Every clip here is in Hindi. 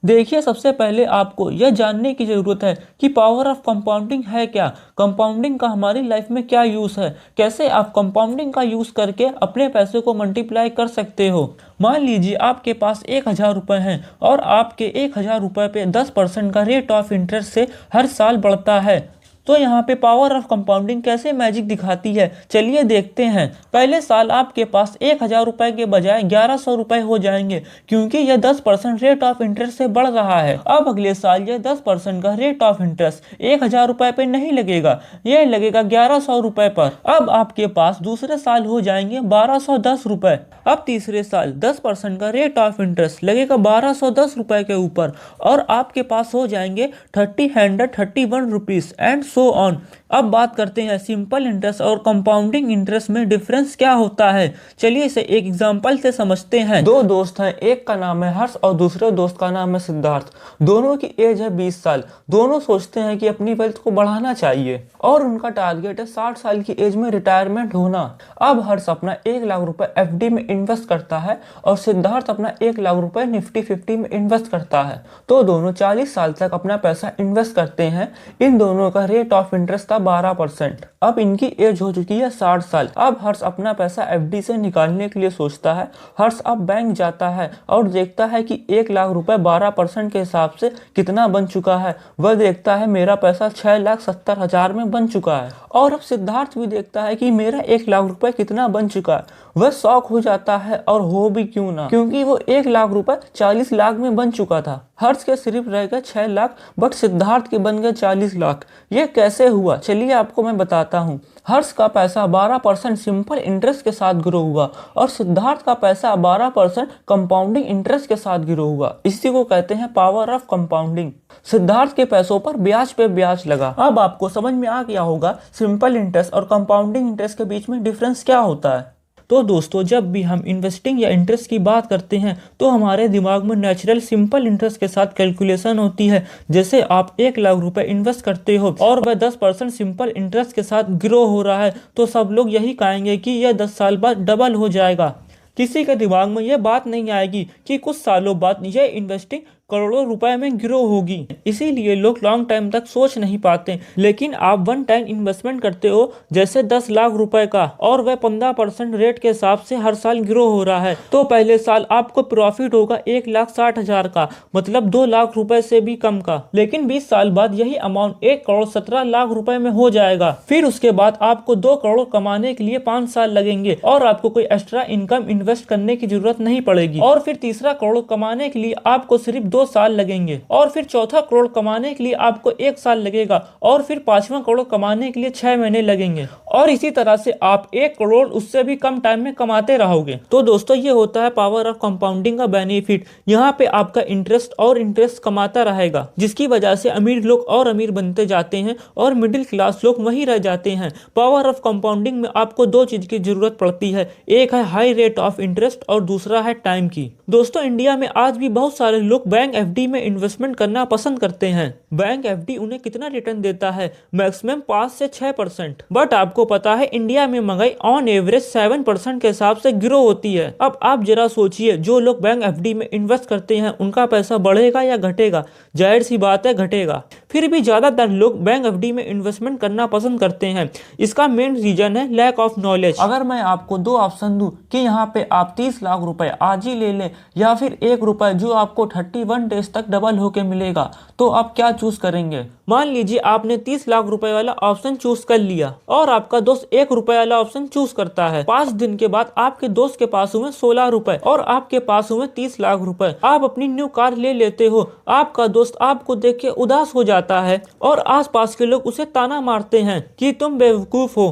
देखिए, सबसे पहले आपको यह जानने की ज़रूरत है कि पावर ऑफ कंपाउंडिंग है क्या। कंपाउंडिंग का हमारी लाइफ में क्या यूज़ है, कैसे आप कंपाउंडिंग का यूज़ करके अपने पैसे को मल्टीप्लाई कर सकते हो। मान लीजिए आपके पास 1,000 रुपये हैं और आपके 1,000 रुपये पे 10% का रेट ऑफ इंटरेस्ट से हर साल बढ़ता है। तो यहाँ पे पावर ऑफ कंपाउंडिंग कैसे मैजिक दिखाती है, चलिए देखते हैं। पहले साल आपके पास 1,000 रुपये के बजाय 1,100 रुपये हो जाएंगे, क्योंकि यह 10% रेट ऑफ इंटरेस्ट से बढ़ रहा है। अब अगले साल यह 10% का रेट ऑफ इंटरेस्ट 1,000 रुपये पे नहीं लगेगा, यह लगेगा 1,100 रुपये पर। अब आपके पास दूसरे साल हो जाएंगे 1,210 रुपये। अब तीसरे साल 10% का रेट ऑफ इंटरेस्ट लगेगा 1,210 रुपये के ऊपर और आपके पास हो जाएंगे 3,031 रुपीज़ एंड सो ऑन। अब बात करते हैं सिंपल इंटरेस्ट और कंपाउंडिंग इंटरेस्ट में डिफरेंस क्या होता है। चलिए इसे एक एग्जांपल से समझते हैं। दो दोस्त हैं, एक का नाम है हर्ष और दूसरे दोस्त का नाम है सिद्धार्थ। दोनों की एज है 20 साल। दोनों सोचते हैं कि अपनी वेल्थ को बढ़ाना चाहिए और उनका टारगेट है 60 साल की एज में रिटायरमेंट होना। अब हर्ष अपना 1,00,000 रुपए एफडी में इन्वेस्ट करता है और सिद्धार्थ अपना 1,00,000 रुपए निफ्टी 50 में इन्वेस्ट करता है। तो दोनों 40 साल तक अपना पैसा इन्वेस्ट करते हैं। इन दोनों का रेट ऑफ इंटरेस्ट था 12%। अब इनकी एज हो चुकी है 60 साल। अब हर्ष अपना पैसा एफडी से निकालने के लिए सोचता है। हर्ष अब बैंक जाता है और देखता है कि 1,00,000 रुपए 12% के हिसाब से कितना बन चुका है। वह देखता है मेरा पैसा 6,70,000 में बन चुका है। और अब सिद्धार्थ भी देखता है कि मेरा 1,00,000 रुपए कितना बन चुका है। वह शॉक हो जाता है, और हो भी क्यों ना, क्योंकि वो 1,00,000 रुपए 40 लाख में बन चुका था। हर्ष के सिर्फ रह गए 6 लाख, बट सिद्धार्थ के बन गए 40 लाख। ये कैसे हुआ, चलिए आपको मैं बताता हूँ। हर्ष का पैसा 12% सिंपल इंटरेस्ट के साथ ग्रो हुआ और सिद्धार्थ का पैसा 12% कंपाउंडिंग इंटरेस्ट के साथ ग्रो हुआ। इसी को कहते हैं पावर ऑफ कंपाउंडिंग। सिद्धार्थ के पैसों पर ब्याज पे ब्याज लगा। अब आपको समझ में आ गया होगा सिंपल इंटरेस्ट और कंपाउंडिंग इंटरेस्ट के बीच में डिफरेंस क्या होता है। तो दोस्तों, जब भी हम इन्वेस्टिंग या इंटरेस्ट की बात करते हैं तो हमारे दिमाग में नेचुरल सिंपल इंटरेस्ट के साथ कैलकुलेशन होती है। जैसे आप 1,00,000 रुपए इन्वेस्ट करते हो और वह 10% सिंपल इंटरेस्ट के साथ ग्रो हो रहा है, तो सब लोग यही कहेंगे कि यह 10 साल बाद डबल हो जाएगा। किसी के दिमाग में यह बात नहीं आएगी कि कुछ सालों बाद यह इन्वेस्टिंग करोड़ों रुपए में ग्रो होगी। इसीलिए लोग लॉन्ग टाइम तक सोच नहीं पाते। लेकिन आप वन टाइम इन्वेस्टमेंट करते हो, जैसे 10 लाख रुपए का, और वह 15% रेट के हिसाब से हर साल ग्रो हो रहा है, तो पहले साल आपको प्रॉफिट होगा 1,60,000 का, मतलब 2 लाख रुपए से भी कम का। लेकिन 20 साल बाद यही अमाउंट 1,17,00,000 रुपए में हो जाएगा। फिर उसके बाद आपको 2 करोड़ कमाने के लिए 5 साल लगेंगे और आपको कोई एक्स्ट्रा इनकम इन्वेस्ट करने की जरूरत नहीं पड़ेगी। और फिर तीसरा करोड़ कमाने के लिए आपको सिर्फ 2 साल लगेंगे और फिर चौथा करोड़ कमाने के लिए आपको 1 साल लगेगा और फिर 5वां करोड़ कमाने के लिए 6 महीने लगेंगे। और इसी तरह से आप 1 करोड़ उससे भी कम टाइम में कमाते रहोगे। तो दोस्तों, ये होता है पावर ऑफ कंपाउंडिंग का बेनिफिट। यहाँ पे आपका इंटरेस्ट और इंटरेस्ट कमाता रहेगा, जिसकी वजह से अमीर लोग और अमीर बनते जाते हैं और मिडिल क्लास लोग वहीं रह जाते हैं। पावर ऑफ कंपाउंडिंग में आपको 2 चीज की जरूरत पड़ती है, एक है हाई रेट ऑफ इंटरेस्ट और दूसरा है टाइम की। दोस्तों, इंडिया में आज भी बहुत सारे लोग बैंक एफडी में इन्वेस्टमेंट करना पसंद करते हैं। बैंक एफडी उन्हें कितना रिटर्न देता है? मैक्सिमम 5 से 6%। बट आपको पता है इंडिया में महंगाई ऑन एवरेज 7% के हिसाब से ग्रो होती है। अब आप जरा सोचिए, जो लोग बैंक एफडी में इन्वेस्ट करते हैं उनका पैसा बढ़ेगा या घटेगा? जाहिर सी बात है, घटेगा। फिर भी ज्यादातर लोग बैंक एफडी में इन्वेस्टमेंट करना पसंद करते हैं। इसका मेन रीजन है लैक ऑफ नॉलेज। अगर मैं आपको 2 ऑप्शन दूं कि यहाँ पे आप 30 लाख रुपए आज ही ले लें या फिर 1 रुपए जो आपको 31 डेज तक डबल होके मिलेगा, तो आप क्या चूज करेंगे? मान लीजिए आपने 30 लाख रुपए वाला ऑप्शन चूज कर लिया और आपका दोस्त 1 रुपए वाला ऑप्शन चूज करता है। 5 दिन के बाद आपके दोस्त के पास हुए 16 रुपए और आपके पास हुए 30 लाख रुपए। आप अपनी न्यू कार ले लेते हो। आपका दोस्त आपको देख के उदास हो जाता है और आसपास के लोग उसे ताना मारते हैं कि तुम बेवकूफ हो,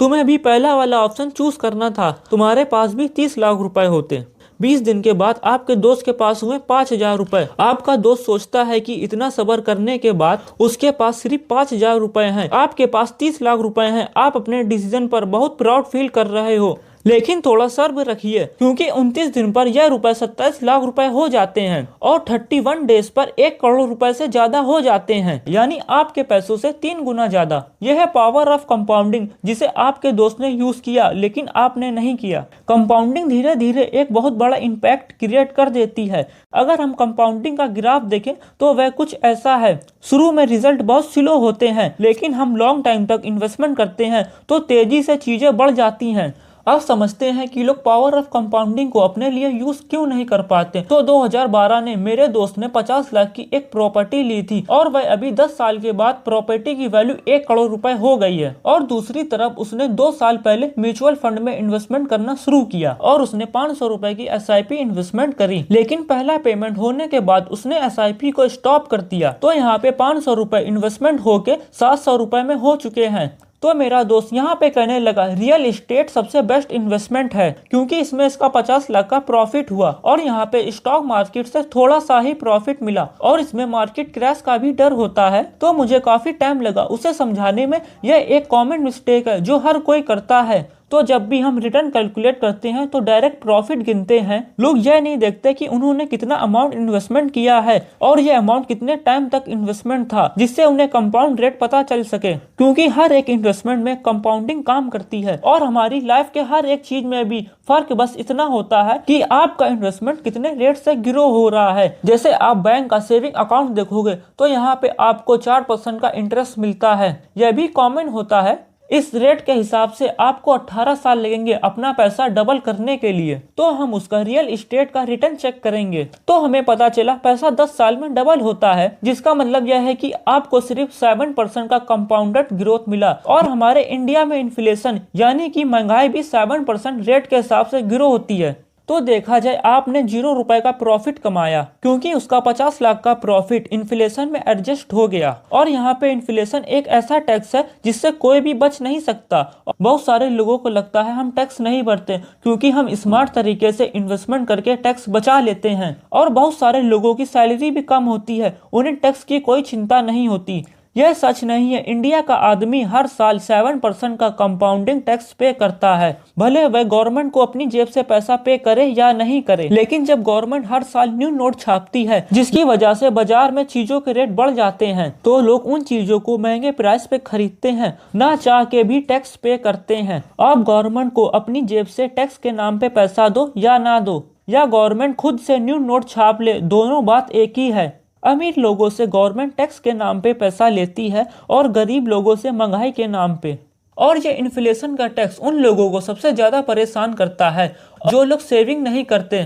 तुम्हें भी पहला वाला ऑप्शन चूज करना था, तुम्हारे पास भी 30 लाख रुपए होते। 20 दिन के बाद आपके दोस्त के पास हुए 5,000 रुपए। आपका दोस्त सोचता है कि इतना सब्र करने के बाद उसके पास सिर्फ 5,000 रुपए हैं, आपके पास 30 लाख रुपए हैं। आप अपने डिसीजन पर बहुत प्राउड फील कर रहे हो, लेकिन थोड़ा सब्र रखिए, क्योंकि 29 दिन पर यह रुपए 27 लाख रुपए हो जाते हैं और 31 डेज पर 1 करोड़ रुपए से ज्यादा हो जाते हैं, यानी आपके पैसों से 3 गुना ज्यादा। यह है पावर ऑफ कंपाउंडिंग, जिसे आपके दोस्त ने यूज किया लेकिन आपने नहीं किया। कंपाउंडिंग धीरे धीरे एक बहुत बड़ा इम्पैक्ट क्रिएट कर देती है। अगर हम कंपाउंडिंग का ग्राफ देखें तो वह कुछ ऐसा है। शुरू में रिजल्ट बहुत स्लो होते हैं, लेकिन हम लॉन्ग टाइम तक इन्वेस्टमेंट करते हैं तो तेजी से चीजें बढ़ जाती हैं। अब समझते हैं कि लोग पावर ऑफ कंपाउंडिंग को अपने लिए यूज क्यों नहीं कर पाते। तो 2012 में मेरे दोस्त ने 50 लाख की एक प्रॉपर्टी ली थी और वह अभी 10 साल के बाद प्रॉपर्टी की वैल्यू 1 करोड़ रुपए हो गई है। और दूसरी तरफ उसने 2 साल पहले म्यूचुअल फंड में इन्वेस्टमेंट करना शुरू किया और उसने 500 रुपए की SIP इन्वेस्टमेंट करी, लेकिन पहला पेमेंट होने के बाद उसने SIP को स्टॉप कर दिया। तो यहाँ पे 500 रुपए इन्वेस्टमेंट होके 700 रुपए में हो चुके हैं। तो मेरा दोस्त यहाँ पे कहने लगा रियल एस्टेट सबसे बेस्ट इन्वेस्टमेंट है, क्योंकि इसमें इसका 50 लाख का प्रॉफिट हुआ और यहाँ पे स्टॉक मार्केट से थोड़ा सा ही प्रॉफिट मिला और इसमें मार्केट क्रैश का भी डर होता है। तो मुझे काफी टाइम लगा उसे समझाने में। यह एक कॉमन मिस्टेक है जो हर कोई करता है। तो जब भी हम रिटर्न कैलकुलेट करते हैं तो डायरेक्ट प्रॉफिट गिनते हैं। लोग यह नहीं देखते कि उन्होंने कितना अमाउंट इन्वेस्टमेंट किया है और यह अमाउंट कितने टाइम तक इन्वेस्टमेंट था, जिससे उन्हें कंपाउंड रेट पता चल सके। क्योंकि हर एक इन्वेस्टमेंट में कंपाउंडिंग काम करती है और हमारी लाइफ के हर एक चीज में भी। फर्क बस इतना होता है कि आपका इन्वेस्टमेंट कितने रेट से ग्रो हो रहा है। जैसे आप बैंक का सेविंग अकाउंट देखोगे तो यहाँ पे आपको 4% का इंटरेस्ट मिलता है। यह भी कॉमन होता है। इस रेट के हिसाब से आपको 18 साल लगेंगे अपना पैसा डबल करने के लिए। तो हम उसका रियल एस्टेट का रिटर्न चेक करेंगे तो हमें पता चला पैसा 10 साल में डबल होता है, जिसका मतलब यह है कि आपको सिर्फ 7% का कंपाउंडेड ग्रोथ मिला। और हमारे इंडिया में इन्फ्लेशन यानी कि महंगाई भी 7% रेट के हिसाब से ग्रो होती है। तो देखा जाए आपने 0 रुपए का प्रॉफिट कमाया, क्योंकि उसका 50 लाख का प्रॉफिट इन्फ्लेशन में एडजस्ट हो गया। और यहाँ पे इन्फ्लेशन एक ऐसा टैक्स है जिससे कोई भी बच नहीं सकता। बहुत सारे लोगों को लगता है हम टैक्स नहीं भरते क्योंकि हम स्मार्ट तरीके से इन्वेस्टमेंट करके टैक्स बचा लेते हैं। और बहुत सारे लोगों की सैलरी भी कम होती है, उन्हें टैक्स की कोई चिंता नहीं होती। यह सच नहीं है। इंडिया का आदमी हर साल 7% का कंपाउंडिंग टैक्स पे करता है, भले वह गवर्नमेंट को अपनी जेब से पैसा पे करे या नहीं करे। लेकिन जब गवर्नमेंट हर साल न्यू नोट छापती है जिसकी वजह से बाजार में चीजों के रेट बढ़ जाते हैं, तो लोग उन चीजों को महंगे प्राइस पे खरीदते हैं, ना चाह के भी टैक्स पे करते हैं। आप गवर्नमेंट को अपनी जेब से टैक्स के नाम पे पैसा दो या ना दो, या गवर्नमेंट खुद से न्यू नोट छाप ले, दोनों बात एक ही है। अमीर लोगों से गवर्नमेंट टैक्स के नाम पे पैसा लेती है और गरीब लोगों से महंगाई के नाम पे। और ये इन्फ्लेशन का टैक्स उन लोगों को सबसे ज्यादा परेशान करता है जो लोग सेविंग नहीं करते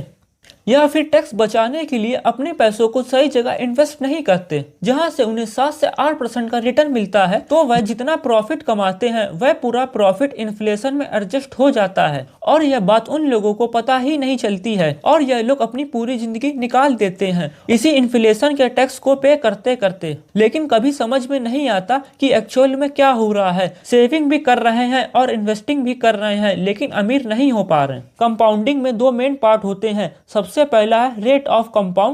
या फिर टैक्स बचाने के लिए अपने पैसों को सही जगह इन्वेस्ट नहीं करते, जहां से उन्हें 7 से 8% का रिटर्न मिलता है। तो वह जितना प्रॉफिट कमाते हैं वह पूरा प्रॉफिट इन्फ्लेशन में एडजस्ट हो जाता है और यह बात उन लोगों को पता ही नहीं चलती है और यह लोग अपनी पूरी जिंदगी निकाल देते हैं इसी इन्फ्लेशन के टैक्स को पे करते करते। लेकिन कभी समझ में नहीं आता कि एक्चुअल में क्या हो रहा है। सेविंग भी कर रहे हैं और इन्वेस्टिंग भी कर रहे हैं, लेकिन अमीर नहीं हो पा रहे। कंपाउंडिंग में 2 मेन पार्ट होते हैं। सबसे पहला है रेट ऑफ कंपाउंड